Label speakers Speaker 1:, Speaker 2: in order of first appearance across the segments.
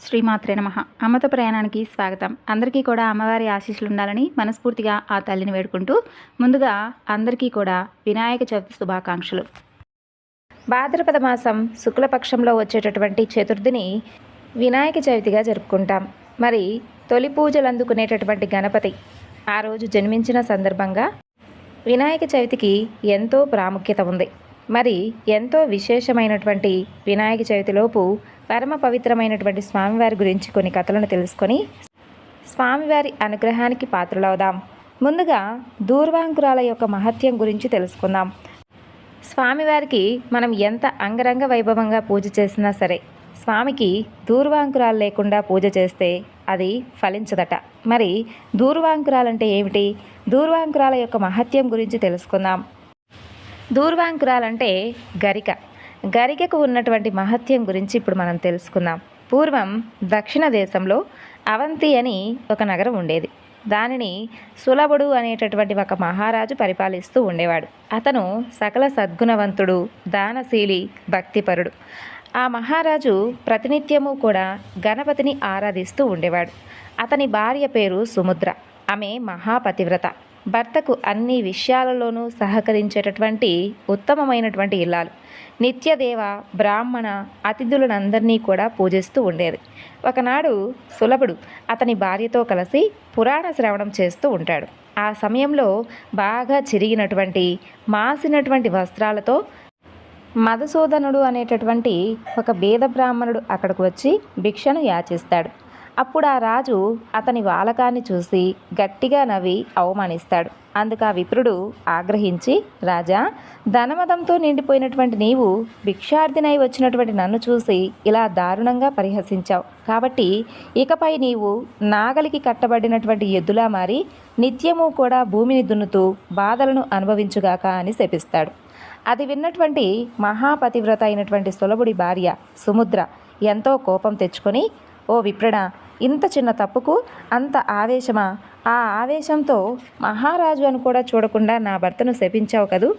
Speaker 1: శ్రీమాత్రే నమః. అమ్మతో ప్రయాణానికి స్వాగతం. అందరికీ కూడా అమ్మవారి ఆశీస్సులు ఉండాలని మనస్ఫూర్తిగా ఆ తల్లిని వేడుకుంటూ ముందుగా అందరికీ కూడా వినాయక చవితి శుభాకాంక్షలు. భాద్రపద మాసం శుక్లపక్షంలో వచ్చేటటువంటి చతుర్థిని వినాయక చవితిగా జరుపుకుంటాం. మరి తొలి పూజలు అందుకునేటటువంటి గణపతి ఆ రోజు జన్మించిన సందర్భంగా వినాయక చవితికి ఎంతో ప్రాముఖ్యత ఉంది. మరి ఎంతో విశేషమైనటువంటి వినాయక చవితిలోపు పరమ పవిత్రమైనటువంటి స్వామివారి గురించి కొన్ని కథలను తెలుసుకొని స్వామివారి అనుగ్రహానికి పాత్రలవుదాం. ముందుగా దూర్వాంకురాల యొక్క మహత్యం గురించి తెలుసుకుందాం. స్వామివారికి మనం ఎంత అంగరంగ వైభవంగా పూజ చేసినా సరే స్వామికి దూర్వాంకురాలు లేకుండా పూజ చేస్తే అది ఫలించదట. మరి దూర్వాంకురాలంటే ఏమిటి? దూర్వాంకురాల యొక్క మహత్యం గురించి తెలుసుకుందాం. దూర్వాంకురాలంటే గరిక. గరికకు ఉన్నటువంటి మహత్యం గురించి ఇప్పుడు మనం తెలుసుకుందాం. పూర్వం దక్షిణ దేశంలో అవంతి అని ఒక నగరం ఉండేది. దానిని సులభుడు అనేటటువంటి ఒక మహారాజు పరిపాలిస్తూ ఉండేవాడు. అతను సకల సద్గుణవంతుడు, దానశీలి, భక్తిపరుడు. ఆ మహారాజు ప్రతినిత్యము కూడా గణపతిని ఆరాధిస్తూ ఉండేవాడు. అతని భార్య పేరు సుముద్ర. ఆమె మహాపతివ్రత. భర్తకు అన్ని విషయాలలోనూ సహకరించేటటువంటి ఉత్తమమైనటువంటి ఇల్లాలు. నిత్యదేవ బ్రాహ్మణ అతిథులనందరినీ కూడా పూజిస్తూ ఉండేది. ఒకనాడు సులభుడు అతని భార్యతో కలిసి పురాణ శ్రవణం చేస్తూ ఉంటాడు. ఆ సమయంలో బాగా చిరిగినటువంటి మాసినటువంటి వస్త్రాలతో మధుసూదనుడు అనేటటువంటి ఒక బీద బ్రాహ్మణుడు అక్కడికి వచ్చి భిక్షను యాచిస్తాడు. అప్పుడు ఆ రాజు అతని వాలకాన్ని చూసి గట్టిగా నవ్వి అవమానిస్తాడు. అందుకు ఆ విప్రుడు ఆగ్రహించి, రాజా, ధనమదంతో నిండిపోయినటువంటి నీవు భిక్షార్థినై వచ్చినటువంటి నన్ను చూసి ఇలా దారుణంగా పరిహసించావు. కాబట్టి ఇకపై నీవు నాగలికి కట్టబడినటువంటి ఎద్దులా మారి నిత్యము కూడా భూమిని దున్నుతూ బాధలను అనుభవించుగాక అని శపిస్తాడు. అది విన్నటువంటి మహాపతివ్రత అయినటువంటి సులభుడి భార్య సుముద్ర ఎంతో కోపం తెచ్చుకొని, ఓ విప్రడా, ఇంత చిన్న తప్పుకు అంత ఆవేశమా? ఆ ఆవేశంతో మహారాజు అని కూడా చూడకుండా నా భర్తను శపించావు కదూ.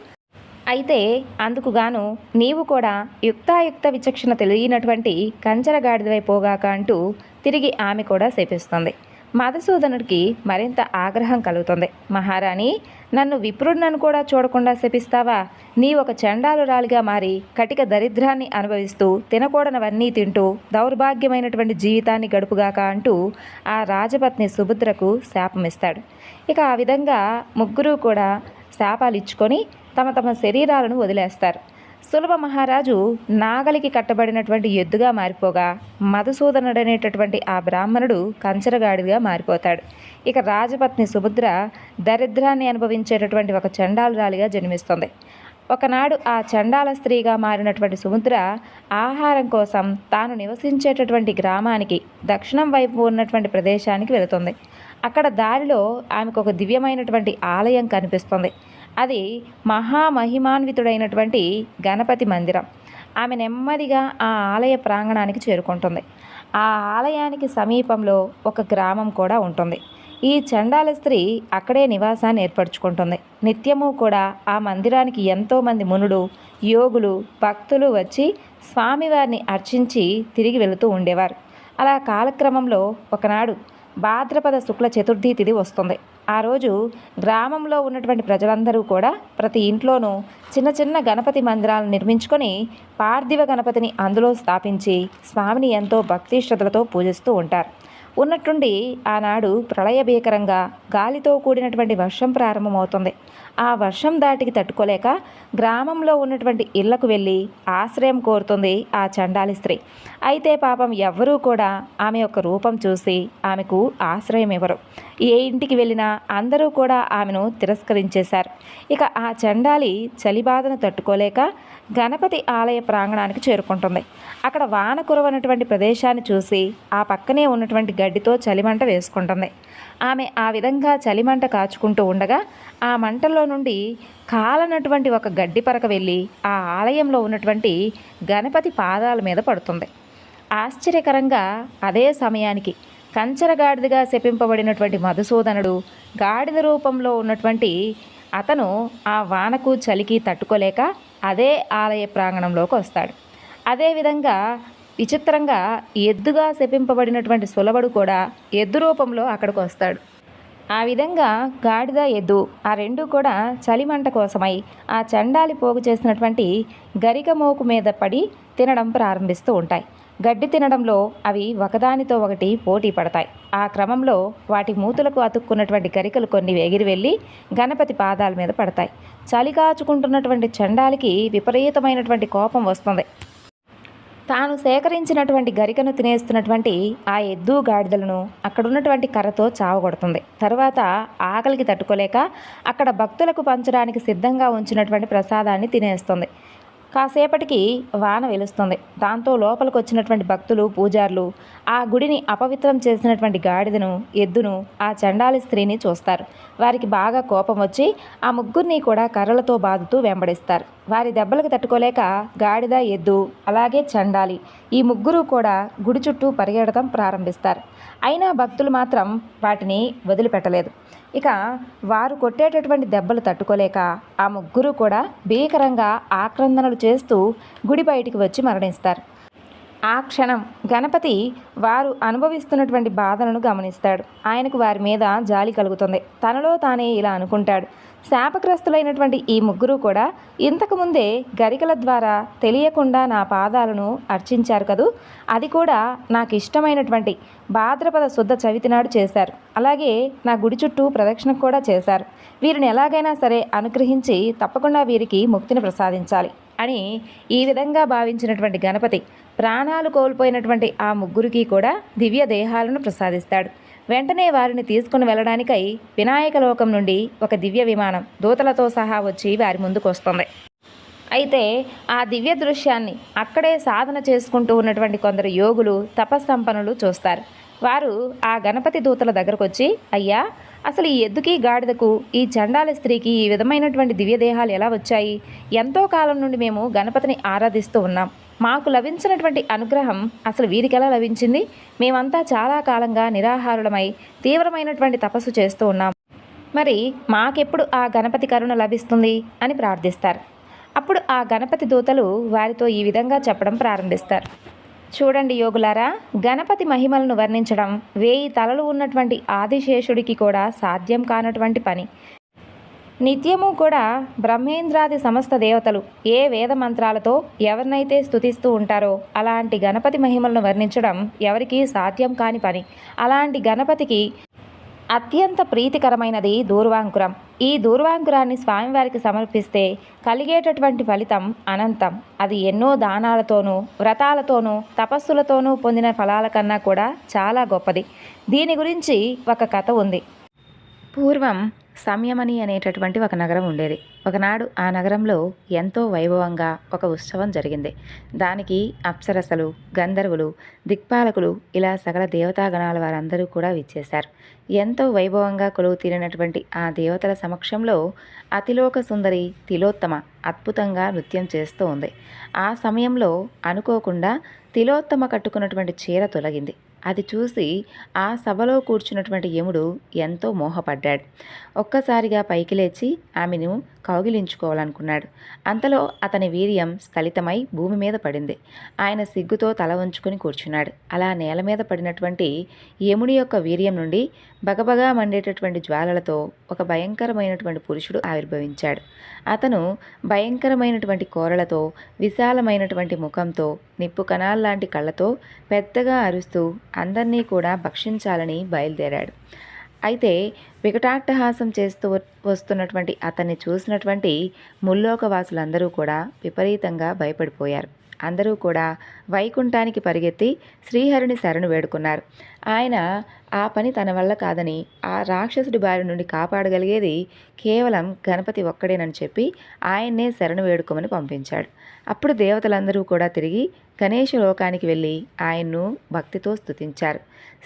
Speaker 1: అయితే అందుకుగాను నీవు కూడా యుక్తాయుక్త విచక్షణ తెలియనటువంటి కంచరగాడిదవై పోగాక అంటూ తిరిగి ఆమె కూడా శపిస్తుంది. మధుసూదనుడికి మరింత ఆగ్రహం కలుగుతుంది. మహారాణి, నన్ను విప్రుడినను కూడా చూడకుండా శపిస్తావా? నీ ఒక చండాలురాలిగా మారి కటిక దరిద్రాన్ని అనుభవిస్తూ తినకూడనవన్నీ తింటూ దౌర్భాగ్యమైనటువంటి జీవితాన్ని గడుపుగాక అంటూ ఆ రాజపత్ని సుభద్రకు శాపమిస్తాడు. ఇక ఆ విధంగా ముగ్గురు కూడా శాపాలు ఇచ్చుకొని తమ తమ శరీరాలను వదిలేస్తారు. సులభ మహారాజు నాగలికి కట్టబడినటువంటి ఎద్దుగా మారిపోగా మధుసూదనుడనేటటువంటి ఆ బ్రాహ్మణుడు కంచరగాడిగా మారిపోతాడు. ఇక రాజపత్ని సుభద్ర దరిద్రాన్ని అనుభవించేటటువంటి ఒక చండాలురాలిగా జన్మిస్తుంది. ఒకనాడు ఆ చండాల స్త్రీగా మారినటువంటి సుముద్ర ఆహారం కోసం తాను నివసించేటటువంటి గ్రామానికి దక్షిణం వైపు ఉన్నటువంటి ప్రదేశానికి వెళుతుంది. అక్కడ దారిలో ఆమెకు ఒక దివ్యమైనటువంటి ఆలయం కనిపిస్తుంది. అది మహామహిమాన్వితుడైనటువంటి గణపతి మందిరం. ఆమె నెమ్మదిగా ఆ ఆలయ ప్రాంగణానికి చేరుకుంటుంది. ఆ ఆలయానికి సమీపంలో ఒక గ్రామం కూడా ఉంటుంది. ఈ చండాల స్త్రీ అక్కడే నివాసాన్ని ఏర్పరచుకుంటుంది. నిత్యము కూడా ఆ మందిరానికి ఎంతోమంది మునులు, యోగులు, భక్తులు వచ్చి స్వామివారిని అర్చించి తిరిగి వెళుతూ ఉండేవారు. అలా కాలక్రమంలో ఒకనాడు భాద్రపద శుక్ల చతుర్థి తిథి వస్తుంది. ఆ రోజు గ్రామంలో ఉన్నటువంటి ప్రజలందరూ కూడా ప్రతి ఇంట్లోనూ చిన్న చిన్న గణపతి మందిరాలను నిర్మించుకొని పార్థివ గణపతిని అందులో స్థాపించి స్వామిని ఎంతో భక్తి శ్రద్ధలతో పూజిస్తూ ఉంటారు. ఉన్నట్టుండి ఆనాడు ప్రళయభీకరంగా గాలితో కూడినటువంటి వర్షం ప్రారంభమవుతుంది. ఆ వర్షం దాటికి తట్టుకోలేక గ్రామంలో ఉన్నటువంటి ఇళ్లకు వెళ్ళి ఆశ్రయం కోరుతుంది ఆ చండాలి స్త్రీ. అయితే పాపం ఎవ్వరూ కూడా ఆమె యొక్క రూపం చూసి ఆమెకు ఆశ్రయం ఇవ్వరు. ఏ ఇంటికి వెళ్ళినా అందరూ కూడా ఆమెను తిరస్కరించేశారు. ఇక ఆ చండాలి చలిబాధను తట్టుకోలేక గణపతి ఆలయ ప్రాంగణానికి చేరుకుంటుంది. అక్కడ వాన కురవనటువంటి ప్రదేశాన్ని చూసి ఆ పక్కనే ఉన్నటువంటి గడ్డితో చలిమంట వేసుకుంటుంది. ఆమె ఆ విధంగా చలిమంట కాచుకుంటూ ఉండగా ఆ మంటల్లో నుండి కాలనటువంటి ఒక గడ్డి పరక వెళ్ళి ఆ ఆలయంలో ఉన్నటువంటి గణపతి పాదాల మీద పడుతుంది. ఆశ్చర్యకరంగా అదే సమయానికి కంచరగాడిదగా శపింపబడినటువంటి మధుసూదనుడు గాడిద రూపంలో ఉన్నటువంటి అతను ఆ వానకు చలికి తట్టుకోలేక అదే ఆలయ ప్రాంగణంలోకి వస్తాడు. అదేవిధంగా విచిత్రంగా ఎద్దుగా శపింపబడినటువంటి సులభుడు కూడా ఎద్దు రూపంలో అక్కడికి వస్తాడు. ఆ విధంగా గాడిద ఎద్దు ఆ రెండు కూడా చలిమంట కోసమై ఆ చండాలి పోగు చేసినటువంటి గరిక మోకు మీద పడి తినడం ప్రారంభిస్తూ ఉంటాయి. గడ్డి తినడంలో అవి ఒకదానితో ఒకటి పోటీ పడతాయి. ఆ క్రమంలో వాటి మూతులకు అతుక్కున్నటువంటి గరికలు కొన్ని ఎగిరి వెళ్ళి గణపతి పాదాల మీద పడతాయి. చలి కాచుకుంటున్నటువంటి చండాలికి విపరీతమైనటువంటి కోపం వస్తుంది. తాను సేకరించినటువంటి గరికను తినేస్తున్నటువంటి ఆ ఎద్దు గాడిదలను అక్కడున్నటువంటి కర్రతో చావగొడుతుంది. తరువాత ఆకలికి తట్టుకోలేక అక్కడ భక్తులకు పంచడానికి సిద్ధంగా ఉంచినటువంటి ప్రసాదాన్ని తినేస్తుంది. కాసేపటికి వాన వెలుస్తుంది. దాంతో లోపలికి వచ్చినటువంటి భక్తులు, పూజారులు ఆ గుడిని అపవిత్రం చేసినటువంటి గాడిదను, ఎద్దును, ఆ చండాలి స్త్రీని చూస్తారు. వారికి బాగా కోపం వచ్చి ఆ ముగ్గురిని కూడా కర్రలతో బాదుతూ వెంబడిస్తారు. వారి దెబ్బలకు తట్టుకోలేక గాడిద, ఎద్దు అలాగే చండాలి ఈ ముగ్గురు కూడా గుడి చుట్టూ పరిగెడటం ప్రారంభిస్తారు. అయినా భక్తులు మాత్రం వాటిని వదిలిపెట్టలేదు. ఇక వారు కొట్టేటటువంటి దెబ్బలు తట్టుకోలేక ఆ ముగ్గురు కూడా భీకరంగా ఆక్రందనలు చేస్తూ గుడి బయటికి వచ్చి మరణిస్తారు. ఆ క్షణం గణపతి వారు అనుభవిస్తున్నటువంటి బాధలను గమనిస్తాడు. ఆయనకు వారి మీద జాలి కలుగుతుంది. తనలో తానే ఇలా అనుకుంటాడు, శాపగ్రస్తులైనటువంటి ఈ ముగ్గురు కూడా ఇంతకుముందే గరికల ద్వారా తెలియకుండా నా పాదాలను అర్చించారు కదూ, అది కూడా నాకు ఇష్టమైనటువంటి భాద్రపద శుద్ధ చవితి నాడు చేశారు. అలాగే నా గుడి చుట్టూ ప్రదక్షిణ కూడా చేశారు. వీరిని ఎలాగైనా సరే అనుగ్రహించి తప్పకుండా వీరికి ముక్తిని ప్రసాదించాలి అని ఈ విధంగా భావించినటువంటి గణపతి ప్రాణాలు కోల్పోయినటువంటి ఆ ముగ్గురికి కూడా దివ్య దేహాలను ప్రసాదిస్తాడు. వెంటనే వారిని తీసుకుని వెళ్ళడానికై వినాయక లోకం నుండి ఒక దివ్య విమానం దూతలతో సహా వచ్చి వారి ముందుకు వస్తుంది. అయితే ఆ దివ్య దృశ్యాన్ని అక్కడే సాధన చేసుకుంటూ ఉన్నటువంటి కొందరు యోగులు, తపస్సంపన్నులు చూస్తారు. వారు ఆ గణపతి దూతల దగ్గరకు వచ్చి, అయ్యా, అసలు ఈ ఎద్దుకి, గాడిదకు, ఈ చండాల స్త్రీకి ఈ విధమైనటువంటి దివ్యదేహాలు ఎలా వచ్చాయి? ఎంతో కాలం నుండి మేము గణపతిని ఆరాధిస్తూ ఉన్నాం. మాకు లభించినటువంటి అనుగ్రహం అసలు వీరికి ఎలా లభించింది? మేమంతా చాలా కాలంగా నిరాహారులమై తీవ్రమైనటువంటి తపస్సు చేస్తూ ఉన్నాం. మరి మాకెప్పుడు ఆ గణపతి కరుణ లభిస్తుంది అని ప్రార్థిస్తారు. అప్పుడు ఆ గణపతి దూతలు వారితో ఈ విధంగా చెప్పడం ప్రారంభిస్తారు. చూడండి యోగులారా, గణపతి మహిమలను వర్ణించడం 1000 తలలు ఉన్నటువంటి ఆదిశేషుడికి కూడా సాధ్యం కానటువంటి పని. నిత్యము కూడా బ్రహ్మేంద్రాది సమస్త దేవతలు ఏ వేద మంత్రాలతో ఎవరినైతే స్తుతిస్తూ ఉంటారో అలాంటి గణపతి మహిమలను వర్ణించడం ఎవరికీ సాధ్యం కాని పని. అలాంటి గణపతికి అత్యంత ప్రీతికరమైనది దూర్వాంకురం. ఈ దూర్వాంకురాన్ని స్వామివారికి సమర్పిస్తే కలిగేటటువంటి ఫలితం అనంతం. అది ఎన్నో దానాలతోనూ, వ్రతాలతోనూ, తపస్సులతోనూ పొందిన ఫలాల కన్నా కూడా చాలా గొప్పది. దీని గురించి ఒక కథ ఉంది. పూర్వం సంయమని అనేటటువంటి ఒక నగరం ఉండేది. ఒకనాడు ఆ నగరంలో ఎంతో వైభవంగా ఒక ఉత్సవం జరిగింది. దానికి అప్సరసలు, గంధర్వులు, దిక్పాలకులు ఇలా సకల దేవతాగణాల వారందరూ కూడా విచ్చేశారు. ఎంతో వైభవంగా కొలువు తీరినటువంటి ఆ దేవతల సమక్షంలో అతిలోక సుందరి తిలోత్తమ అద్భుతంగా నృత్యం చేస్తూ ఉంది. ఆ సమయంలో అనుకోకుండా తిలోత్తమ కట్టుకున్నటువంటి చీర తొలగింది. అది చూసి ఆ సభలో కూర్చున్నటువంటి యముడు ఎంతో మోహపడ్డాడు. ఒక్కసారిగా పైకి లేచి ఆమెను కౌగిలించుకోవాలనుకున్నాడు. అంతలో అతని వీర్యం స్ఖలితమై భూమి మీద పడింది. ఆయన సిగ్గుతో తల వంచుకొని కూర్చున్నాడు. అలా నేల మీద పడినటువంటి యముడి యొక్క వీర్యం నుండి బగబగా మండేటటువంటి జ్వాలలతో ఒక భయంకరమైనటువంటి పురుషుడు ఆవిర్భవించాడు. అతను భయంకరమైనటువంటి కోరలతో, విశాలమైనటువంటి ముఖంతో, నిప్పు కణాల్లాంటి కళ్ళతో పెద్దగా అరుస్తూ అందరినీ కూడా భక్షించాలని బయలుదేరాడు. అయితే వికటాట్టహాసం చేస్తూ వస్తున్నటువంటి అతన్ని చూసినటువంటి ముల్లోకవాసులందరూ కూడా విపరీతంగా భయపడిపోయారు. అందరూ కూడా వైకుంఠానికి పరిగెత్తి శ్రీహరిని శరణు వేడుకున్నారు. ఆయన ఆ పని తన వల్ల కాదని, ఆ రాక్షసుడి బారి నుండి కాపాడగలిగేది కేవలం గణపతి ఒక్కడేనని చెప్పి ఆయన్నే శరణు వేడుకోమని పంపించాడు. అప్పుడు దేవతలందరూ కూడా తిరిగి గణేశ లోకానికి వెళ్ళి ఆయన్ను భక్తితో స్తుతించారు.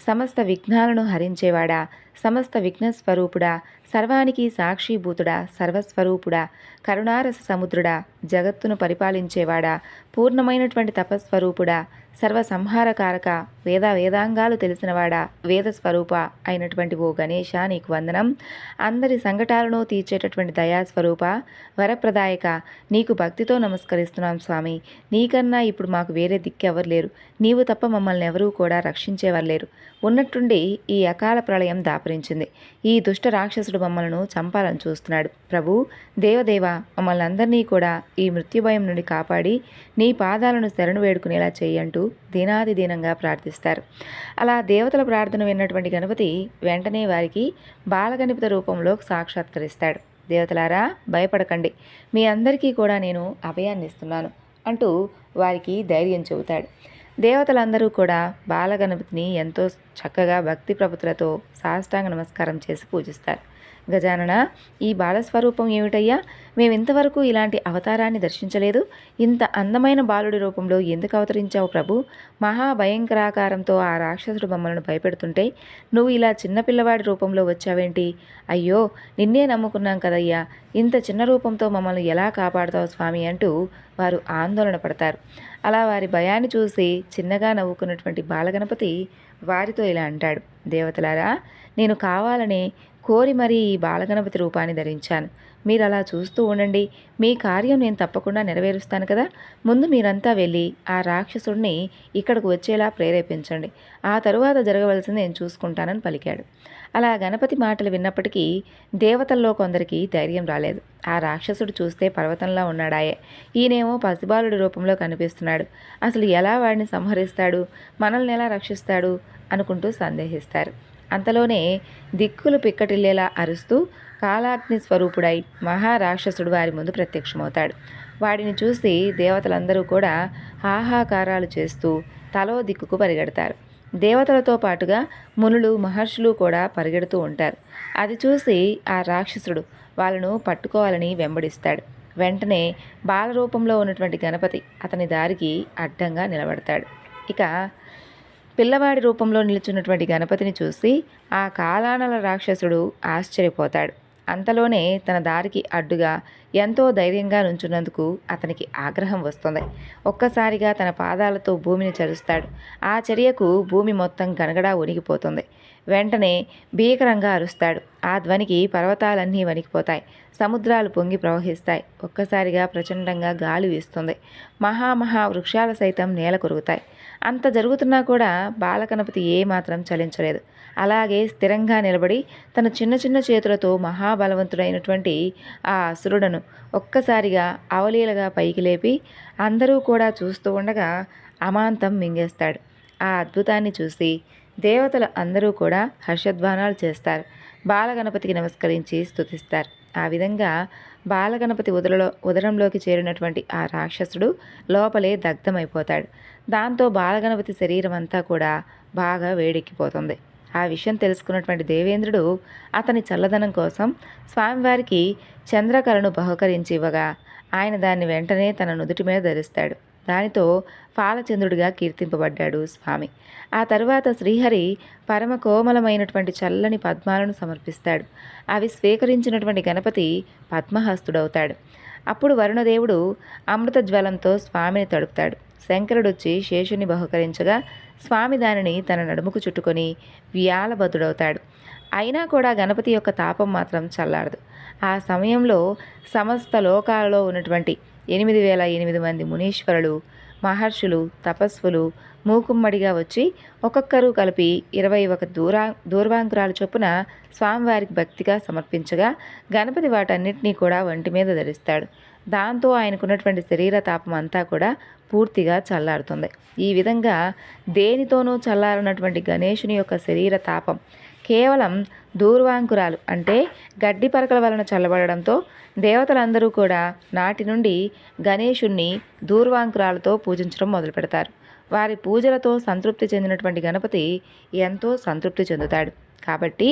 Speaker 1: సమస్త విఘ్నాలను హరించేవాడా, సమస్త విఘ్నస్వరూపుడా, సర్వానికి సాక్షిభూతుడా, సర్వస్వరూపుడా, కరుణారస సముద్రుడా, జగత్తును పరిపాలించేవాడా, పూర్ణమైనటువంటి తపస్వరూపుడా, సర్వసంహారకారక వేదాంగాలు తెలిసినవాడా, వేద స్వరూప అయినటువంటి ఓ గణేశ నీకు వందనం. అందరి సంకటాలను తీర్చేటటువంటి దయాస్వరూప వరప్రదాయక నీకు భక్తితో నమస్కరిస్తున్నాం స్వామి. నీకన్నా ఇప్పుడు మాకు వేరే దిక్కెవరు లేరు. నీవు తప్ప మమ్మల్ని ఎవరూ కూడా రక్షించేవారు లేరు. ఉన్నట్టుండి ఈ అకాల ప్రళయం దాపరించింది. ఈ దుష్ట రాక్షసుడు మమ్మల్ని చంపాలని చూస్తున్నాడు. ప్రభు దేవదేవ, మమ్మల్ని అందరినీ కూడా ఈ మృత్యుభయం నుండి కాపాడి నీ పాదాలను శరణు వేడుకునేలా చేయంటూ దీనాది దీనంగా ప్రార్థిస్తారు. అలా దేవతల ప్రార్థన విన్నటువంటి గణపతి వెంటనే వారికి బాలగణపతి రూపంలో సాక్షాత్కరిస్తాడు. దేవతలారా, భయపడకండి, మీ అందరికీ కూడా నేను అభయాన్ని ఇస్తున్నాను అంటూ వారికి ధైర్యం చెబుతాడు. దేవతలందరూ కూడా బాలగణపతిని ఎంతో చక్కగా భక్తి ప్రపతులతో సాష్టాంగ నమస్కారం చేసి పూజిస్తారు. గజానన, ఈ బాలస్వరూపం ఏమిటయ్యా? మేమింతవరకు ఇలాంటి అవతారాన్ని దర్శించలేదు. ఇంత అందమైన బాలుడి రూపంలో ఎందుకు అవతరించావు ప్రభు? మహాభయంకరాకారంతో ఆ రాక్షసుడు మమ్మల్ని భయపెడుతుంటే నువ్వు ఇలా చిన్నపిల్లవాడి రూపంలో వచ్చావేంటి? అయ్యో, నిన్నే నమ్ముకున్నాం కదయ్యా, ఇంత చిన్న రూపంతో మమ్మల్ని ఎలా కాపాడుతావు స్వామి అంటూ వారు ఆందోళన పడతారు. అలా వారి భయాన్ని చూసి చిన్నగా నవ్వుకున్నటువంటి బాలగణపతి వారితో ఇలా అంటాడు. దేవతలారా, నేను కావాలనే కోరి మరీ ఈ బాలగణపతి రూపాన్ని ధరించాను. మీరు అలా చూస్తూ ఉండండి, మీ కార్యం నేను తప్పకుండా నెరవేరుస్తాను కదా. ముందు మీరంతా వెళ్ళి ఆ రాక్షసుడిని ఇక్కడకు వచ్చేలా ప్రేరేపించండి. ఆ తరువాత జరగవలసింది నేను చూసుకుంటానని పలికాడు. అలా గణపతి మాటలు విన్నప్పటికీ దేవతల్లో కొందరికి ధైర్యం రాలేదు. ఆ రాక్షసుడు చూస్తే పర్వతంలా ఉన్నాడాయే, ఈయనేమో పసిబాలుడి రూపంలో కనిపిస్తున్నాడు, అసలు ఎలా వాడిని సంహరిస్తాడు, మనల్ని ఎలా రక్షిస్తాడు అనుకుంటూ సందేహిస్తారు. అంతలోనే దిక్కులు పిక్కటిల్లేలా అరుస్తూ కాలాగ్ని స్వరూపుడై మహారాక్షసుడు వారి ముందు ప్రత్యక్షమవుతాడు. వాడిని చూసి దేవతలందరూ కూడా హాహాకారాలు చేస్తూ తలో దిక్కుకు పరిగెడతారు. దేవతలతో పాటుగా మునులు, మహర్షులు కూడా పరిగెడుతూ ఉంటారు. అది చూసి ఆ రాక్షసుడు వాళ్ళను పట్టుకోవాలని వెంబడిస్తాడు. వెంటనే బాలరూపంలో ఉన్నటువంటి గణపతి అతని దారికి అడ్డంగా నిలబడతాడు. ఇక పిల్లవాడి రూపంలో నిలుచున్నటువంటి గణపతిని చూసి ఆ కాలానల రాక్షసుడు ఆశ్చర్యపోతాడు. అంతలోనే తన దారికి అడ్డుగా ఎంతో ధైర్యంగా నుంచున్నందుకు అతనికి ఆగ్రహం వస్తుంది. ఒక్కసారిగా తన పాదాలతో భూమిని చరుస్తాడు. ఆ చర్యకు భూమి మొత్తం గనగడా వణిగిపోతుంది. వెంటనే భీకరంగా అరుస్తాడు. ఆ ధ్వనికి పర్వతాలన్నీ వణికిపోతాయి, సముద్రాలు పొంగి ప్రవహిస్తాయి. ఒక్కసారిగా ప్రచండంగా గాలి వీస్తుంది. మహా వృక్షాలు సైతం నేల కొరుగుతాయి. అంత జరుగుతున్నా కూడా బాలగణపతి ఏమాత్రం చలించలేదు. అలాగే స్థిరంగా నిలబడి తన చిన్న చేతులతో మహాబలవంతుడైనటువంటి ఆ అసురుడను ఒక్కసారిగా అవలీలగా పైకి లేపి అందరూ కూడా చూస్తూ ఉండగా అమాంతం మింగేస్తాడు. ఆ అద్భుతాన్ని చూసి దేవతలు అందరూ కూడా హర్షధ్వానాలు చేస్తారు. బాలగణపతికి నమస్కరించి స్తుతిస్తారు. ఆ విధంగా బాలగణపతి ఉదరంలోకి చేరినటువంటి ఆ రాక్షసుడు లోపలే దగ్ధమైపోతాడు. దాంతో బాలగణపతి శరీరం అంతా కూడా బాగా వేడెక్కిపోతుంది. ఆ విషయం తెలుసుకున్నటువంటి దేవేంద్రుడు అతని చల్లదనం కోసం స్వామివారికి చంద్రకళను బహుకరించి ఇవ్వగా ఆయన దాన్ని వెంటనే తన నుదుటి మీద ధరిస్తాడు. దానితో పాలచంద్రుడిగా కీర్తింపబడ్డాడు స్వామి. ఆ తరువాత శ్రీహరి పరమ కోమలమైనటువంటి చల్లని పద్మాలను సమర్పిస్తాడు. అవి స్వీకరించినటువంటి గణపతి పద్మహస్తుడవుతాడు. అప్పుడు వరుణదేవుడు అమృత జ్వలంతో స్వామిని తడుపుతాడు. శంకరుడొచ్చి శేషుని బహుకరించగా స్వామి దానిని తన నడుముకు చుట్టుకొని వ్యాలబద్ధుడవుతాడు. అయినా కూడా గణపతి యొక్క తాపం మాత్రం చల్లారదు. ఆ సమయంలో సమస్త లోకాలలో ఉన్నటువంటి 8,008 మంది మునీశ్వరులు, మహర్షులు, తపస్సులు మూకుమ్మడిగా వచ్చి ఒక్కొక్కరు కలిపి 21 దూర్వాంకురాల చొప్పున స్వామివారికి భక్తిగా సమర్పించగా గణపతి వాటన్నిటినీ కూడా వంటి మీద ధరిస్తాడు. దాంతో ఆయనకున్నటువంటి శరీర తాపం అంతా కూడా పూర్తిగా చల్లారుతుంది. ఈ విధంగా దేనితోనూ చల్లారనటువంటి గణేశుని యొక్క శరీర తాపం కేవలం దూర్వాంకురాలు అంటే గడ్డి పరకల వలన చల్లబడడంతో దేవతలందరూ కూడా నాటి నుండి గణేశుణ్ణి దూర్వాంకురాలతో పూజించడం మొదలు పెడతారు. వారి పూజలతో సంతృప్తి చెందినటువంటి గణపతి ఎంతో సంతృప్తి చెందుతాడు. కాబట్టి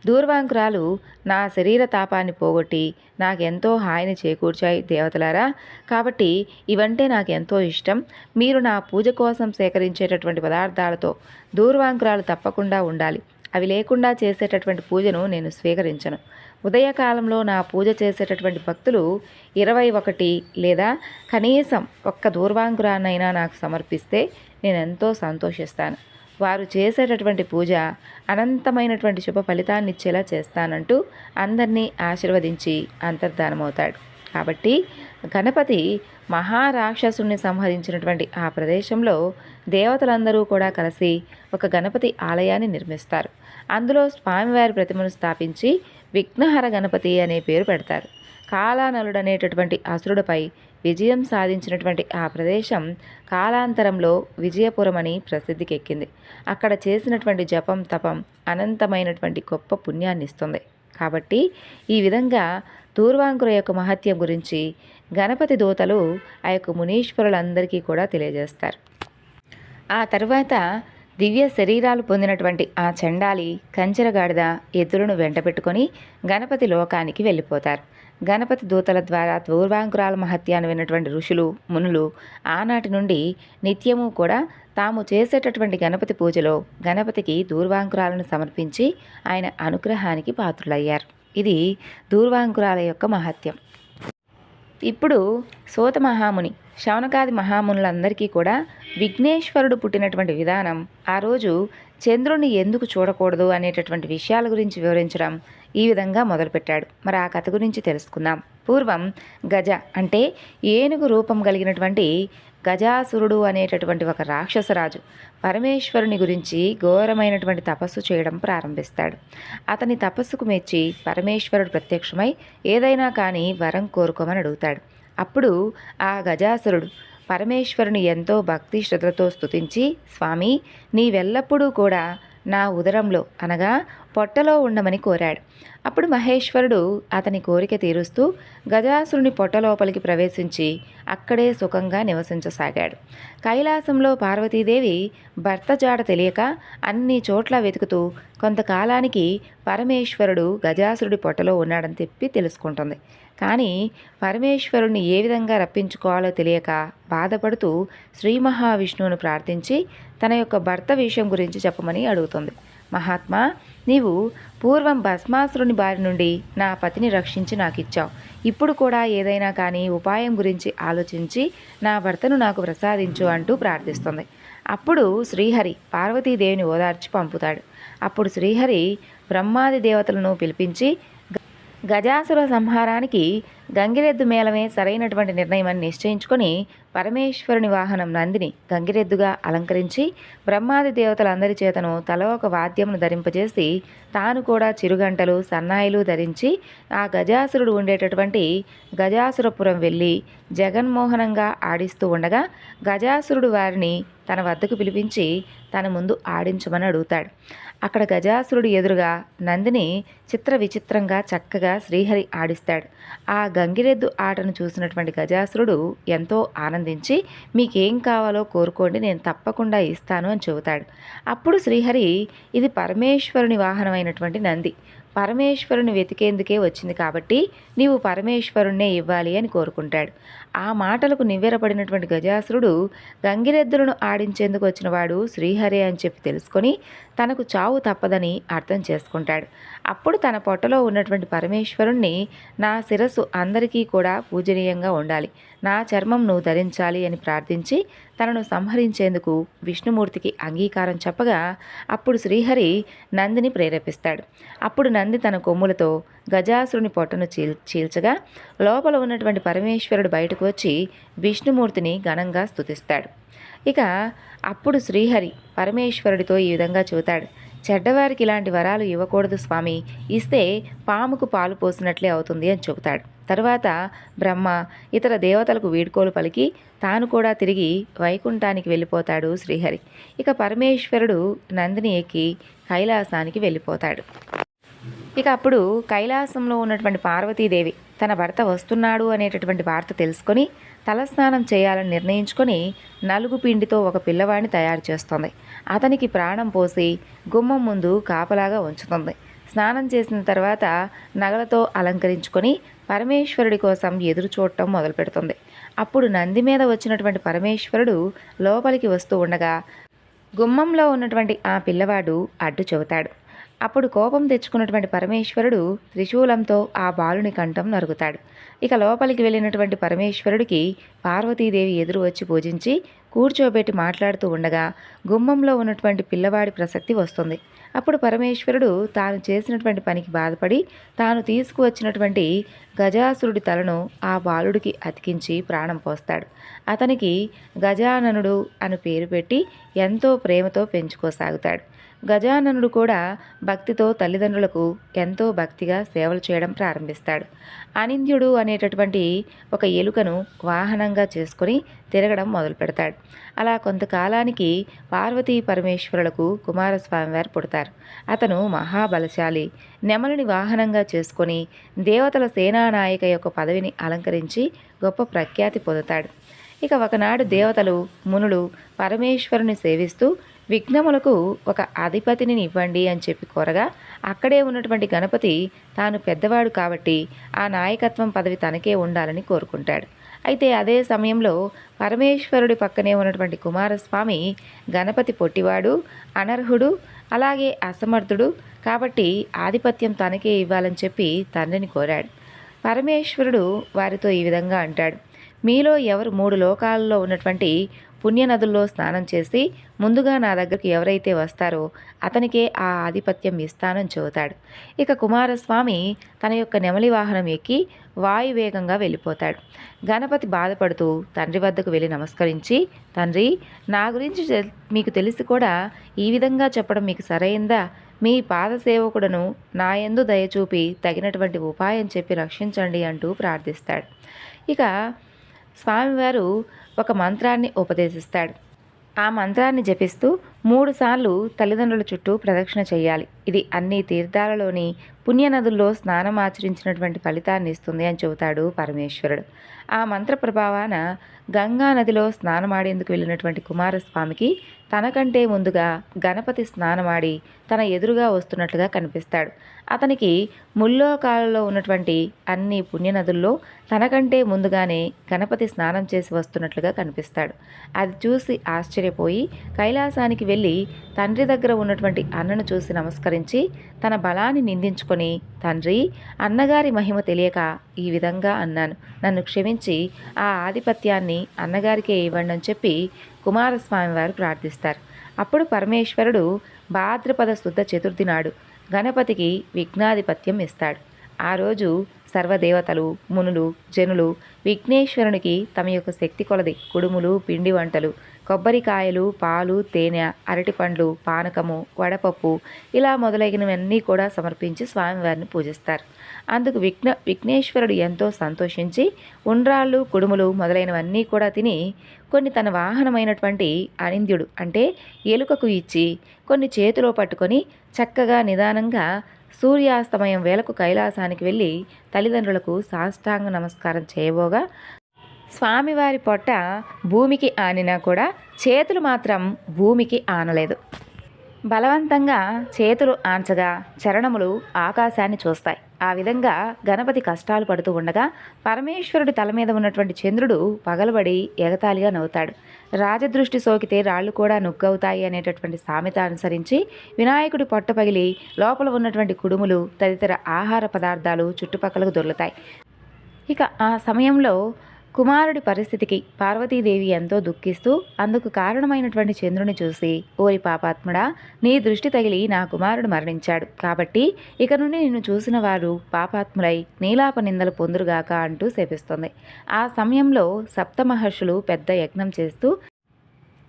Speaker 1: దూర్వాంకురాలు నా శరీర తాపాన్ని పోగొట్టి నాకెంతో హాయిని చేకూర్చాయి దేవతలారా. కాబట్టి ఇవంటే నాకు ఎంతో ఇష్టం. మీరు నా పూజ కోసం సేకరించేటటువంటి పదార్థాలతో దూర్వాంకురాలు తప్పకుండా ఉండాలి. అవి లేకుండా చేసేటటువంటి పూజను నేను స్వీకరించను. ఉదయకాలంలో నా పూజ చేసేటటువంటి భక్తులు 21 లేదా కనీసం ఒక్క దూర్వాంకురాన్నైనా నాకు సమర్పిస్తే నేనెంతో సంతోషిస్తాను. వారు చేసేటటువంటి పూజ అనంతమైనటువంటి శుభ ఫలితాన్ని ఇచ్చేలా చేస్తానంటూ అందరినీ ఆశీర్వదించి అంతర్ధానమవుతాడు. కాబట్టి గణపతి మహారాక్షసుని సంహరించినటువంటి ఆ ప్రదేశంలో దేవతలందరూ కూడా కలిసి ఒక గణపతి ఆలయాన్ని నిర్మిస్తారు. అందులో స్వామివారి ప్రతిమను స్థాపించి విఘ్నహర గణపతి అనే పేరు పెడతారు. కాలానలుడు అనేటటువంటి అసురుడిపై విజయం సాధించినటువంటి ఆ ప్రదేశం కాలాంతరంలో విజయపురం అని ప్రసిద్ధికెక్కింది. అక్కడ చేసినటువంటి జపం తపం అనంతమైనటువంటి గొప్ప పుణ్యాన్ని ఇస్తుంది. కాబట్టి ఈ విధంగా దూర్వాంకుర యొక్క మహత్యం గురించి గణపతి దూతలు ఆ యొక్క మునీశ్వరులందరికీ కూడా తెలియజేస్తారు. ఆ తరువాత దివ్య శరీరాలు పొందినటువంటి ఆ చండాలి కంచెరగాడిద ఎద్దులను వెంటబెట్టుకొని గణపతి లోకానికి వెళ్ళిపోతారు. గణపతి దూతల ద్వారా దూర్వాంకురాల మహత్యాన్ని విన్నటువంటి ఋషులు మునులు ఆనాటి నుండి నిత్యము కూడా తాము చేసేటటువంటి గణపతి పూజలో గణపతికి దూర్వాంకురాలను సమర్పించి ఆయన అనుగ్రహానికి పాత్రులయ్యారు. ఇది దూర్వాంకురాల యొక్క మహత్యం. ఇప్పుడు సూత మహాముని శౌనకాది మహామునులందరికీ కూడా విఘ్నేశ్వరుడు పుట్టినటువంటి విధానం, ఆ రోజు చంద్రుని ఎందుకు చూడకూడదు అనేటటువంటి విషయాల గురించి వివరించడం ఈ విధంగా మొదలుపెట్టాడు. మరి ఆ కథ గురించి తెలుసుకుందాం. పూర్వం గజ అంటే ఏనుగు రూపం కలిగినటువంటి గజాసురుడు అనేటటువంటి ఒక రాక్షసరాజు పరమేశ్వరుని గురించి ఘోరమైనటువంటి తపస్సు చేయడం ప్రారంభిస్తాడు. అతని తపస్సుకు మెచ్చి పరమేశ్వరుడు ప్రత్యక్షమై ఏదైనా కానీ వరం కోరుకోమని అడుగుతాడు. అప్పుడు ఆ గజాసురుడు పరమేశ్వరుని ఎంతో భక్తి శ్రద్ధలతో స్తుతించి, స్వామి నీవెల్లప్పుడూ కూడా నా ఉదరంలో అనగా పొట్టలో ఉండమని కోరాడు. అప్పుడు మహేశ్వరుడు అతని కోరిక తీరుస్తూ గజాసురుని పొట్టలోపలికి ప్రవేశించి అక్కడే సుఖంగా నివసించసాగాడు. కైలాసంలో పార్వతీదేవి భర్త జాడ తెలియక అన్ని చోట్ల వెతుకుతూ కొంతకాలానికి పరమేశ్వరుడు గజాసురుడి పొట్టలో ఉన్నాడని చెప్పి తెలుసుకుంటుంది. కానీ పరమేశ్వరుణ్ణి ఏ విధంగా రప్పించుకోవాలో తెలియక బాధపడుతూ శ్రీ మహావిష్ణువును ప్రార్థించి తన యొక్క భర్త విషయం గురించి చెప్పమని అడుగుతుంది. మహాత్మా, నీవు పూర్వం భస్మాసురుని బారి నుండి నా పతిని రక్షించి నాకు ఇచ్చావు. ఇప్పుడు కూడా ఏదైనా కానీ ఉపాయం గురించి ఆలోచించి నా భర్తను నాకు ప్రసాదించు అంటూ ప్రార్థిస్తుంది. అప్పుడు శ్రీహరి పార్వతీదేవిని ఓదార్చి పంపుతాడు. అప్పుడు శ్రీహరి బ్రహ్మాది దేవతలను పిలిపించి గజాసుర సంహారానికి గంగిరెద్దు మేళమే సరైనటువంటి నిర్ణయం అని నిశ్చయించుకొని పరమేశ్వరుని వాహనం నందిని గంగిరెద్దుగా అలంకరించి బ్రహ్మాది దేవతలందరి చేతను తల ఒక వాద్యమును ధరింపజేసి తాను కూడా చిరుగంటలు సన్నాయిలు ధరించి ఆ గజాసురుడు ఉండేటటువంటి గజాసురపురం వెళ్ళి జగన్మోహనంగా ఆడిస్తూ ఉండగా గజాసురుడు వారిని తన వద్దకు పిలిపించి తన ముందు ఆడించమని అడుగుతాడు. అక్కడ గజాసురుడు ఎదురుగా నందిని చిత్ర విచిత్రంగా చక్కగా శ్రీహరి ఆడిస్తాడు. ఆ గంగిరెద్దు ఆటను చూసినటువంటి గజాసురుడు ఎంతో ఆనందించి మీకేం కావాలో కోరుకోండి, నేను తప్పకుండా ఇస్తాను అని చెబుతాడు. అప్పుడు శ్రీహరి ఇది పరమేశ్వరుని వాహనమైనటువంటి నంది, పరమేశ్వరుని వెతికేందుకే వచ్చింది కాబట్టి నీవు పరమేశ్వరుణ్ణే ఇవ్వాలి అని కోరుకుంటాడు. ఆ మాటలకు నివ్వెరపడినటువంటి గజాసురుడు గంగిరెద్దులను ఆడించేందుకు వచ్చినవాడు శ్రీహరి అని చెప్పి తెలుసుకొని తనకు చావు తప్పదని అర్థం చేసుకుంటాడు. అప్పుడు తన పొట్టలో ఉన్నటువంటి పరమేశ్వరుణ్ణి నా శిరస్సు అందరికీ కూడా పూజనీయంగా ఉండాలి, నా చర్మం నువ్వు ధరించాలి అని ప్రార్థించి తనను సంహరించేందుకు విష్ణుమూర్తికి అంగీకారం చెప్పగా అప్పుడు శ్రీహరి నందిని ప్రేరేపిస్తాడు. అప్పుడు నంది తన కొమ్ములతో గజాసురుని పొట్టను చీల్చగా లోపల ఉన్నటువంటి పరమేశ్వరుడు బయటకు వచ్చి విష్ణుమూర్తిని ఘనంగా స్తుతిస్తాడు. ఇక అప్పుడు శ్రీహరి పరమేశ్వరుడితో ఈ విధంగా చెబుతాడు, చెడ్డవారికి ఇలాంటి వరాలు ఇవ్వకూడదు స్వామి, ఇస్తే పాముకు పాలు పోసినట్లే అవుతుంది అని చెబుతాడు. తర్వాత బ్రహ్మ ఇతర దేవతలకు వీడ్కోలు పలికి తాను కూడా తిరిగి వైకుంఠానికి వెళ్ళిపోతాడు శ్రీహరి. ఇక పరమేశ్వరుడు నందిని ఎక్కి కైలాసానికి వెళ్ళిపోతాడు. ఇక అప్పుడు కైలాసంలో ఉన్నటువంటి పార్వతీదేవి తన భర్త వస్తున్నాడు అనేటటువంటి వార్త తెలుసుకొని తలస్నానం చేయాలని నిర్ణయించుకొని నలుగు పిండితో ఒక పిల్లవాడిని తయారు చేస్తుంది. అతనికి ప్రాణం పోసి గుమ్మం ముందు కాపలాగా ఉంచుతుంది. స్నానం చేసిన తర్వాత నగలతో అలంకరించుకొని పరమేశ్వరుడి కోసం ఎదురు చూడటం మొదలుపెడుతుంది. అప్పుడు నంది మీద వచ్చినటువంటి పరమేశ్వరుడు లోపలికి వస్తూ ఉండగా గుమ్మంలో ఉన్నటువంటి ఆ పిల్లవాడు అడ్డు చెబుతాడు. అప్పుడు కోపం తెచ్చుకున్నటువంటి పరమేశ్వరుడు త్రిశూలంతో ఆ బాలుని కంఠం నరుగుతాడు. ఇక లోపలికి వెళ్ళినటువంటి పరమేశ్వరుడికి పార్వతీదేవి ఎదురు వచ్చి పూజించి కూర్చోబెట్టి మాట్లాడుతూ ఉండగా గుమ్మంలో ఉన్నటువంటి పిల్లవాడి ప్రసక్తి వస్తుంది. అప్పుడు పరమేశ్వరుడు తాను చేసినటువంటి పనికి బాధపడి తాను తీసుకువచ్చినటువంటి గజాసురుడి తలను ఆ బాలుడికి అతికించి ప్రాణం పోస్తాడు. అతనికి గజాననుడు అని పేరు పెట్టి ఎంతో ప్రేమతో పెంచుకోసాగుతాడు. గజాననుడు కూడా భక్తితో తల్లిదండ్రులకు ఎంతో భక్తిగా సేవలు చేయడం ప్రారంభిస్తాడు. అనింద్యుడు అనేటటువంటి ఒక ఎలుకను వాహనంగా చేసుకొని తిరగడం మొదలు పెడతాడు. అలా కొంతకాలానికి పార్వతీ పరమేశ్వరులకు కుమారస్వామి వారు పుడతారు. అతను మహాబలశాలి. నెమలిని వాహనంగా చేసుకొని దేవతల సేనానాయక యొక్క పదవిని అలంకరించి గొప్ప ప్రఖ్యాతి పొందుతాడు. ఇక ఒకనాడు దేవతలు మునులు పరమేశ్వరుని సేవిస్తూ విఘ్నములకు ఒక అధిపతిని ఇవ్వండి అని చెప్పి కోరగా అక్కడే ఉన్నటువంటి గణపతి తాను పెద్దవాడు కాబట్టి ఆ నాయకత్వం పదవి తనకే ఉండాలని కోరుకుంటాడు. అయితే అదే సమయంలో పరమేశ్వరుడి పక్కనే ఉన్నటువంటి కుమారస్వామి గణపతి పొట్టివాడు, అనర్హుడు, అలాగే అసమర్థుడు కాబట్టి ఆధిపత్యం తనకే ఇవ్వాలని చెప్పి తండ్రిని కోరాడు. పరమేశ్వరుడు వారితో ఈ విధంగా అంటాడు, మీలో ఎవరు 3 లోకాలలో ఉన్నటువంటి పుణ్యనదుల్లో స్నానం చేసి ముందుగా నా దగ్గరికి ఎవరైతే వస్తారో అతనికే ఆ ఆధిపత్యం ఇస్తానని చెబుతాడు. ఇక కుమారస్వామి తన యొక్క నెమలి వాహనం ఎక్కి వాయువేగంగా వెళ్ళిపోతాడు. గణపతి బాధపడుతూ తండ్రి వద్దకు వెళ్ళి నమస్కరించి, తండ్రి, నా గురించి మీకు తెలిసి కూడా ఈ విధంగా చెప్పడం మీకు సరైందా? మీ పాదసేవకుడను నా యందు దయచూపి తగినటువంటి ఉపాయం చెప్పి రక్షించండి అంటూ ప్రార్థిస్తాడు. ఇక స్వామివారు ఒక మంత్రాన్ని ఉపదేశిస్తాడు. ఆ మంత్రాన్ని జపిస్తూ 3 సార్లు తల్లిదండ్రుల చుట్టూ ప్రదక్షిణ చేయాలి. ఇది అన్ని తీర్థాలలోని పుణ్యనదుల్లో స్నానం ఆచరించినటువంటి ఫలితాన్ని ఇస్తుంది అని చెబుతాడు పరమేశ్వరుడు. ఆ మంత్ర ప్రభావాన గంగా నదిలో స్నానమాడేందుకు వెళ్ళినటువంటి కుమారస్వామికి తనకంటే ముందుగా గణపతి స్నానమాడి తన ఎదురుగా వస్తున్నట్లుగా కనిపిస్తాడు. అతనికి ముల్లోకాలలో ఉన్నటువంటి అన్ని పుణ్యనదుల్లో తనకంటే ముందుగానే గణపతి స్నానం చేసి వస్తున్నట్లుగా కనిపిస్తాడు. అది చూసి ఆశ్చర్యపోయి కైలాసానికి వెళ్ళి తండ్రి దగ్గర ఉన్నటువంటి అన్నను చూసి నమస్కరించి తన బలాన్ని నిందించుకొని, తండ్రి, అన్నగారి మహిమ తెలియక ఈ విధంగా అన్నాను, నన్ను క్షమించి ఆ ఆధిపత్యాన్ని అన్నగారికే ఇవ్వండి అని చెప్పి కుమారస్వామి వారు ప్రార్థిస్తారు. అప్పుడు పరమేశ్వరుడు భాద్రపద శుద్ధ చతుర్థి నాడు గణపతికి విఘ్నాధిపత్యం ఇస్తాడు. ఆ రోజు సర్వదేవతలు, మునులు, జనులు విఘ్నేశ్వరునికి తమ యొక్క శక్తి కొలది కుడుములు, పిండి వంటలు, కొబ్బరికాయలు, పాలు, తేనె, అరటిపండ్లు, పానకము, వడపప్పు ఇలా మొదలైనవన్నీ కూడా సమర్పించి స్వామివారిని పూజిస్తారు. అందుకు విఘ్నేశ్వరుడు ఎంతో సంతోషించి ఉండ్రాళ్ళు, కుడుములు మొదలైనవన్నీ కూడా తిని కొన్ని తన వాహనమైనటువంటి అనింద్యుడు అంటే ఎలుకకు ఇచ్చి కొన్ని చేతిలో పట్టుకొని చక్కగా నిదానంగా సూర్యాస్తమయం వేళకు కైలాసానికి వెళ్ళి తల్లిదండ్రులకు సాష్టాంగ నమస్కారం చేయబోగా స్వామివారి పొట్ట భూమికి ఆనినా కూడా చేతులు మాత్రం భూమికి ఆనలేదు. బలవంతంగా చేతులు ఆంచగా చరణములు ఆకాశాన్ని చూస్తాయి. ఆ విధంగా గణపతి కష్టాలు పడుతూ ఉండగా పరమేశ్వరుడి తల మీద ఉన్నటువంటి చంద్రుడు పగలబడి ఎగతాళిగా నవ్వుతాడు. రాజదృష్టి సోకితే రాళ్ళు కూడా నుగ్గవుతాయి అనేటటువంటి సామెత అనుసరించి వినాయకుడి పొట్ట పగిలి లోపల ఉన్నటువంటి కుడుములు తదితర ఆహార పదార్థాలు చుట్టుపక్కలకు దొర్లుతాయి. ఇక ఆ సమయంలో కుమారుడి పరిస్థితికి పార్వతీదేవి ఎంతో దుఃఖిస్తూ అందుకు కారణమైనటువంటి చంద్రుని చూసి, ఓరి పాపాత్ముడా, నీ దృష్టి తగిలి నా కుమారుడు మరణించాడు కాబట్టి ఇక నుండి నిన్ను చూసిన వారు పాపాత్ములై నీలాప నిందలు పొందురుగాక అంటూ శపిస్తుంది. ఆ సమయంలో సప్తమహర్షులు పెద్ద యజ్ఞం చేస్తూ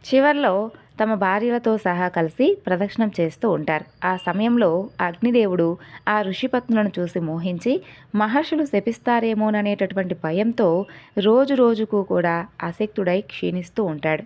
Speaker 1: చివర్లో తమ భార్యలతో సహా కలిసి ప్రదక్షిణం చేస్తూ ఉంటారు. ఆ సమయంలో అగ్నిదేవుడు ఆ ఋషిపత్నులను చూసి మోహించి మహర్షులు శపిస్తారేమోననేటటువంటి భయంతో రోజు రోజుకు కూడా అశక్తుడై క్షీణిస్తూ ఉంటాడు.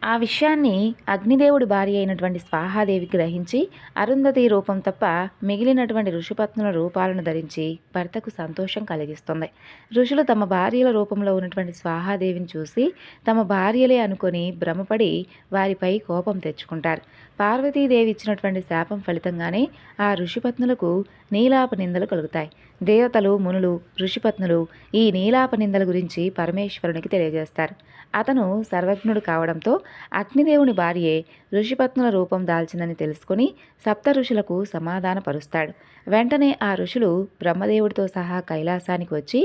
Speaker 1: ఆ విషయాన్ని అగ్నిదేవుడి భార్య అయినటువంటి స్వాహాదేవి గ్రహించి అరుంధతి రూపం తప్ప మిగిలినటువంటి ఋషిపత్నుల రూపాలను ధరించి భర్తకు సంతోషం కలిగిస్తుంది. ఋషులు తమ భార్యల రూపంలో ఉన్నటువంటి స్వాహాదేవిని చూసి తమ భార్యలే అనుకొని భ్రమపడి వారిపై కోపం తెచ్చుకుంటారు. పార్వతీదేవి ఇచ్చినటువంటి శాపం ఫలితంగానే ఆ ఋషిపత్నులకు నీలాప నిందలు కలుగుతాయి. దేవతలు, మునులు, ఋషిపత్నులు ఈ నీలాప నిందల గురించి పరమేశ్వరునికి తెలియజేస్తారు. అతను సర్వజ్ఞుడు కావడంతో అగ్నిదేవుని భార్యే ఋషిపత్నుల రూపం దాల్చిందని తెలుసుకుని సప్త ఋషులకు సమాధానపరుస్తాడు. వెంటనే ఆ ఋషులు బ్రహ్మదేవుడితో సహా కైలాసానికి వచ్చి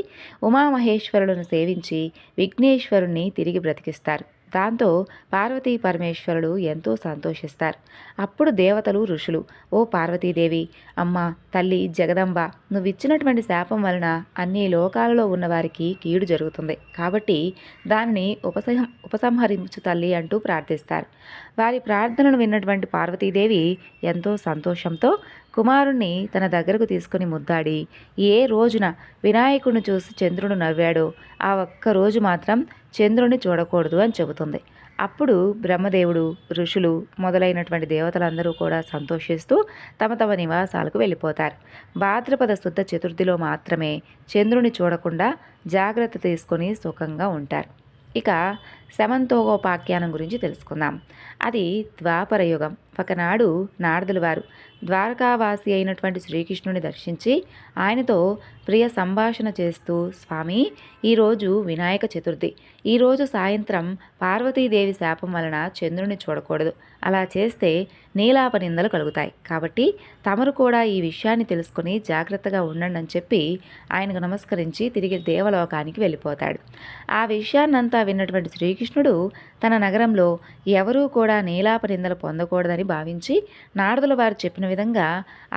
Speaker 1: ఉమామహేశ్వరులను సేవించి విఘ్నేశ్వరుణ్ణి తిరిగి బ్రతికిస్తారు. దాంతో పార్వతీ పరమేశ్వరులు ఎంతో సంతోషిస్తారు. అప్పుడు దేవతలు ఋషులు, ఓ పార్వతీదేవి, అమ్మ తల్లి జగదంబ, నువ్విచ్చినటువంటి శాపం వలన అన్ని లోకాలలో ఉన్నవారికి కీడు జరుగుతుంది, కాబట్టి దానిని ఉపసంహరించు తల్లి అంటూ ప్రార్థిస్తారు. వారి ప్రార్థనను విన్నటువంటి పార్వతీదేవి ఎంతో సంతోషంతో కుమారుణ్ణి తన దగ్గరకు తీసుకుని ముద్దాడి, ఏ రోజున వినాయకుడిని చూసి చంద్రుడు నవ్వాడో ఆ ఒక్క రోజు మాత్రం చంద్రుని చూడకూడదు అని చెబుతుంది. అప్పుడు బ్రహ్మదేవుడు, ఋషులు మొదలైనటువంటి దేవతలందరూ కూడా సంతోషిస్తూ తమ తమ నివాసాలకు వెళ్ళిపోతారు. భాద్రపద శుద్ధ చతుర్థిలో మాత్రమే చంద్రుని చూడకుండా జాగ్రత్త తీసుకొని సుఖంగా ఉంటారు. ఇక శమంతోగోపాఖ్యానం గురించి తెలుసుకుందాం. అది ద్వాపర యుగం. ఒకనాడు నారదులు వారు ద్వారకావాసి అయినటువంటి శ్రీకృష్ణుని దర్శించి ఆయనతో ప్రియ సంభాషణ చేస్తూ, స్వామి, ఈరోజు వినాయక చతుర్థి, ఈరోజు సాయంత్రం పార్వతీదేవి శాపం వలన చంద్రుని చూడకూడదు, అలా చేస్తే నీలాప నిందలు కలుగుతాయి, కాబట్టి తమరు కూడా ఈ విషయాన్ని తెలుసుకుని జాగ్రత్తగా ఉండండి అని చెప్పి ఆయనకు నమస్కరించి తిరిగి దేవలోకానికి వెళ్ళిపోతాడు. ఆ విషయాన్నంతా విన్నటువంటి శ్రీకృష్ణుడు తన నగరంలో ఎవరూ కూడా నీలాప నిందలు పొందకూడదని భావించి నారదుల వారు చెప్పిన విధంగా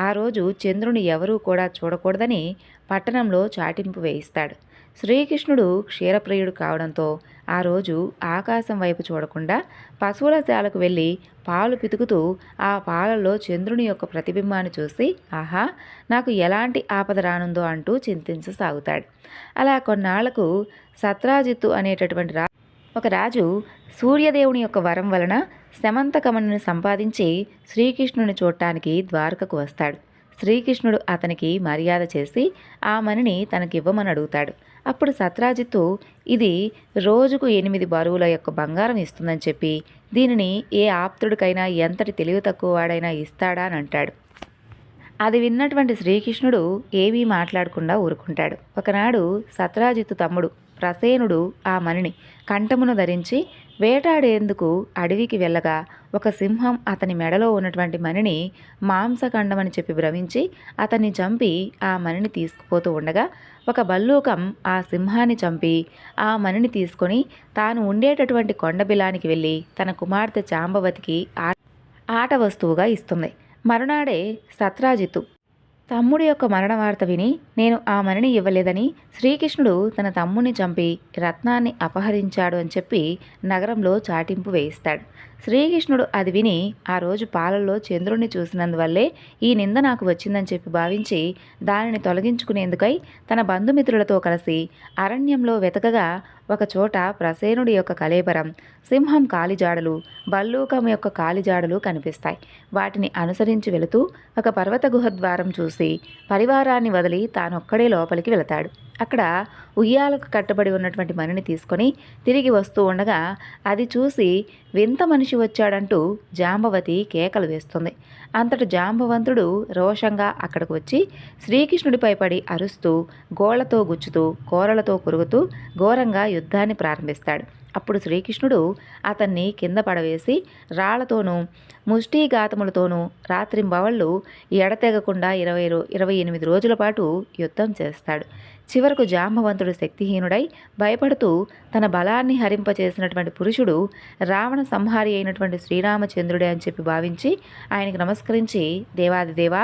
Speaker 1: ఆ రోజు చంద్రుని ఎవరూ కూడా చూడకూడదని పట్టణంలో చాటింపు వేయిస్తాడు. శ్రీకృష్ణుడు క్షీరప్రియుడు కావడంతో ఆ రోజు ఆకాశం వైపు చూడకుండా పశువుల శాలకు వెళ్ళి పాలు పితుకుతూ ఆ పాలల్లో చంద్రుని యొక్క ప్రతిబింబాన్ని చూసి, ఆహా, నాకు ఎలాంటి ఆపద రానుందో అంటూ చింతించసాగుతాడు. అలా కొన్నాళ్లకు సత్రాజిత్తు అనేటటువంటి ఒక రాజు సూర్యదేవుని యొక్క వరం వలన శమంతకమణిని సంపాదించి శ్రీకృష్ణుని చూడటానికి ద్వారకకు వస్తాడు. శ్రీకృష్ణుడు అతనికి మర్యాద చేసి ఆ మణిని తనకివ్వమని అడుగుతాడు. అప్పుడు సత్రాజిత్తు ఇది రోజుకు 8 బరువుల యొక్క బంగారం ఇస్తుందని చెప్పి దీనిని ఏ ఆప్తుడికైనా ఎంతటి తెలివి తక్కువ వాడైనా ఇస్తాడా అని అంటాడు. అది విన్నటువంటి శ్రీకృష్ణుడు ఏమీ మాట్లాడకుండా ఊరుకుంటాడు. ఒకనాడు సత్రాజిత్తు తమ్ముడు ప్రసేనుడు ఆ మణిని కంఠమును ధరించి వేటాడేందుకు అడవికి వెళ్ళగా ఒక సింహం అతని మెడలో ఉన్నటువంటి మణిని మాంసఖండమని చెప్పి భ్రమించి అతన్ని చంపి ఆ మణిని తీసుకుపోతూ ఉండగా ఒక భల్లూకం ఆ సింహాన్ని చంపి ఆ మణిని తీసుకొని తాను ఉండేటటువంటి కొండబిలానికి వెళ్ళి తన కుమార్తె జాంబవతికి ఆట వస్తువుగా ఇస్తుంది. మరునాడే సత్రాజిత్తు తమ్ముడి యొక్క మరణ వార్త విని నేను ఆ మణిని ఇవ్వలేదని శ్రీకృష్ణుడు తన తమ్ముని చంపి రత్నాన్ని అపహరించాడు అని చెప్పి నగరంలో చాటింపు వేయిస్తాడు. శ్రీకృష్ణుడు అది విని ఆ రోజు పాలల్లో చంద్రుణ్ణి చూసినందువల్లే ఈ నింద నాకు వచ్చిందని చెప్పి భావించి దానిని తొలగించుకునేందుకై తన బంధుమిత్రులతో కలిసి అరణ్యంలో వెతకగా ఒకచోట ప్రసేనుడి యొక్క కళేబరం, సింహం కాలిజాడలు, భల్లూకం యొక్క కాలిజాడలు కనిపిస్తాయి. వాటిని అనుసరించి వెళుతూ ఒక పర్వత గుహ ద్వారం చూసి పరివారాన్ని వదిలి తానొక్కడే లోపలికి వెళతాడు. అక్కడ ఉయ్యాలకు కట్టబడి ఉన్నటువంటి మణిని తీసుకొని తిరిగి వస్తూ ఉండగా అది చూసి వింత మనిషి వచ్చాడంటూ జాంబవతి కేకలు వేస్తుంది. అంతటి జాంబవంతుడు రోషంగా అక్కడికి వచ్చి శ్రీకృష్ణుడిపై పడి అరుస్తూ గోళ్లతో గుచ్చుతూ కోరలతో కొరుకుతూ ఘోరంగా యుద్ధాన్ని ప్రారంభిస్తాడు. అప్పుడు శ్రీకృష్ణుడు అతన్ని కింద పడవేసి రాళ్లతోనూ ముష్టిఘాతములతోనూ రాత్రింబవళ్ళు ఎడతెగకుండా 28 రోజుల పాటు యుద్ధం చేస్తాడు. చివరకు జాంబవంతుడు శక్తిహీనుడై భయపడుతూ తన బలాన్ని హరింపచేసినటువంటి పురుషుడు రావణ సంహారి అయినటువంటి శ్రీరామచంద్రుడే అని చెప్పి భావించి ఆయనకు నమస్కరించి, దేవాదిదేవా,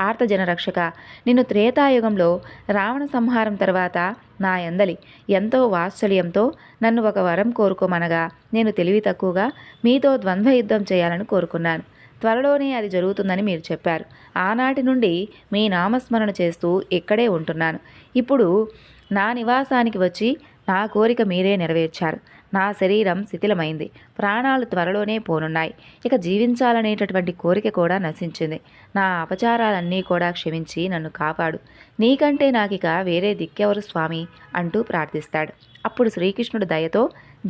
Speaker 1: ఆర్తజన రక్షక, నిన్ను త్రేతాయుగంలో రావణ సంహారం తర్వాత నా యందలి ఎంతో వాత్సల్యంతో నన్ను ఒక వరం కోరుకోమనగా నేను తెలివి తక్కువగా మీతో ద్వంద్వ యుద్ధం చేయాలని కోరుకున్నాను. త్వరలోనే అది జరుగుతుందని మీరు చెప్పారు. ఆనాటి నుండి మీ నామస్మరణ చేస్తూ ఇక్కడే ఉంటున్నాను. ఇప్పుడు నా నివాసానికి వచ్చి నా కోరిక మీరే నెరవేర్చారు. నా శరీరం శిథిలమైంది, ప్రాణాలు త్వరలోనే పోనున్నాయి. ఇక జీవించాలనేటటువంటి కోరిక కూడా నశించింది. నా అపచారాలన్నీ కూడా క్షమించి నన్ను కాపాడు. నీకంటే నాకిక వేరే దిక్కెవరు స్వామి అంటూ ప్రార్థిస్తాడు. అప్పుడు శ్రీకృష్ణుడు దయతో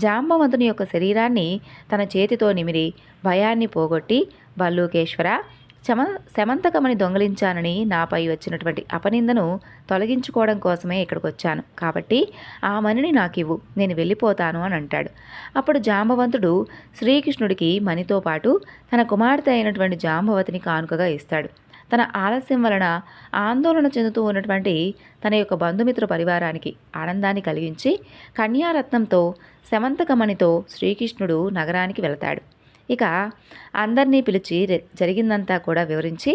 Speaker 1: జాంబవంతుని యొక్క శరీరాన్ని తన చేతితో నిమిరి భయాన్ని పోగొట్టి, భల్లూకేశ్వర, శమంతకమణి దొంగిలించానని నాపై వచ్చినటువంటి అపనిందను తొలగించుకోవడం కోసమే ఇక్కడికి వచ్చాను. కాబట్టి ఆ మణిని నాకివ్వు, నేను వెళ్ళిపోతాను అని అంటాడు. అప్పుడు జాంబవంతుడు శ్రీకృష్ణుడికి మణితో పాటు తన కుమార్తె అయినటువంటి జాంబవతిని కానుకగా ఇస్తాడు. తన ఆలస్యం వలన ఆందోళన చెందుతూ ఉన్నటువంటి తన యొక్క బంధుమిత్ర పరివారానికి ఆనందాన్ని కలిగించి కన్యారత్నంతో శమంతకమణితో శ్రీకృష్ణుడు నగరానికి వెళతాడు. ఇక అందరినీ పిలిచి జరిగిందంతా కూడా వివరించి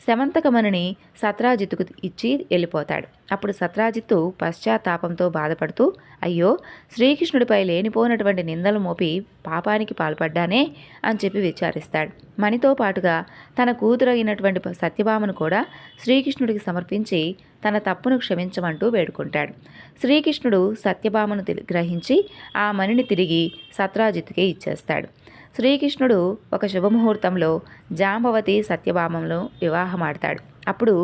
Speaker 1: శమంతకమణిని సత్రాజిత్తుకు ఇచ్చి వెళ్ళిపోతాడు. అప్పుడు సత్రాజిత్తు పశ్చాత్తాపంతో బాధపడుతూ, అయ్యో, శ్రీకృష్ణుడిపై లేనిపోయినటువంటి నిందలు మోపి పాపానికి పాల్పడ్డానే అని చెప్పి విచారిస్తాడు. మణితో పాటుగా తన కూతురైనటువంటి సత్యభామను కూడా శ్రీకృష్ణుడికి సమర్పించి తన తప్పును క్షమించమంటూ వేడుకుంటాడు. శ్రీకృష్ణుడు సత్యభామను గ్రహించి ఆ మణిని తిరిగి సత్రాజిత్తుకే ఇచ్చేస్తాడు. శ్రీకృష్ణుడు ఒక శుభముహూర్తంలో జాంబవతి సత్యభామను వివాహమాడతాడు. అప్పుడు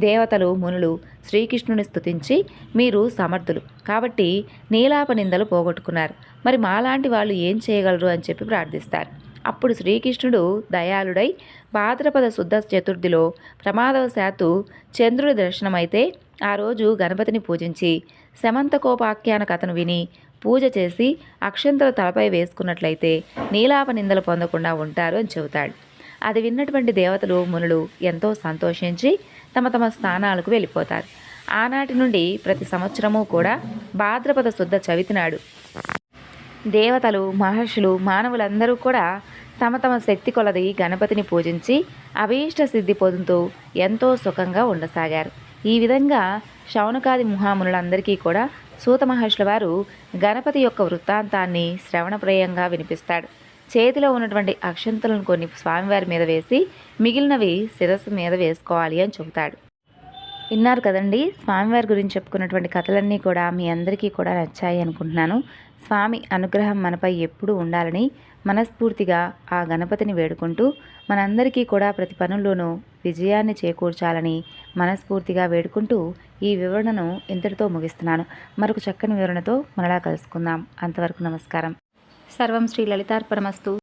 Speaker 1: దేవతలు మునులు శ్రీకృష్ణుని స్తుతించి, మీరు సమర్థులు కాబట్టి నీలాప నిందలు పోగొట్టుకున్నారు, మరి మాలాంటి వాళ్ళు ఏం చేయగలరు అని చెప్పి ప్రార్థిస్తారు. అప్పుడు శ్రీకృష్ణుడు దయాళుడై భాద్రపద శుద్ధ చతుర్థిలో ప్రమాదవశాత్తు చంద్రుడి దర్శనమైతే ఆ రోజు గణపతిని పూజించి శమంతకోపాఖ్యాన కథను విని పూజ చేసి అక్షంతలు తలపై వేసుకున్నట్లయితే నీలాప నిందలు పొందకుండా ఉంటారు అని చెబుతాడు. అది విన్నటువంటి దేవతలు మునులు ఎంతో సంతోషించి తమ తమ స్థానాలకు వెళ్ళిపోతారు. ఆనాటి నుండి ప్రతి సంవత్సరము కూడా భాద్రపద శుద్ధ చవితి నాడు దేవతలు, మహర్షులు, మానవులందరూ కూడా తమ తమ శక్తి కొలది గణపతిని పూజించి అభీష్ట సిద్ధి పొందుతూ ఎంతో సుఖంగా ఉండసాగారు. ఈ విధంగా శౌనకాది మహామునులందరికీ కూడా సూత మహర్షుల వారు గణపతి యొక్క వృత్తాంతాన్ని శ్రవణప్రయంగా వినిపిస్తాడు. చేతిలో ఉన్నటువంటి అక్షంతలను కొన్ని స్వామివారి మీద వేసి మిగిలినవి శిరస్సు మీద వేసుకోవాలి అని చెబుతాడు. విన్నారు కదండి, స్వామివారి గురించి చెప్పుకున్నటువంటి కథలన్నీ కూడా మీ అందరికీ కూడా నచ్చాయి అనుకుంటున్నాను. స్వామి అనుగ్రహం మనపై ఎప్పుడూ ఉండాలని మనస్ఫూర్తిగా ఆ గణపతిని వేడుకుంటూ మనందరికీ కూడా ప్రతి పనుల్లోనూ విజయాన్ని చేకూర్చాలని మనస్ఫూర్తిగా వేడుకుంటూ ఈ వివరణను ఇంతటితో ముగిస్తున్నాను. మరొక చక్కని వివరణతో మనలా కలుసుకుందాం. అంతవరకు నమస్కారం. సర్వం శ్రీ లలితార్పణమస్తు.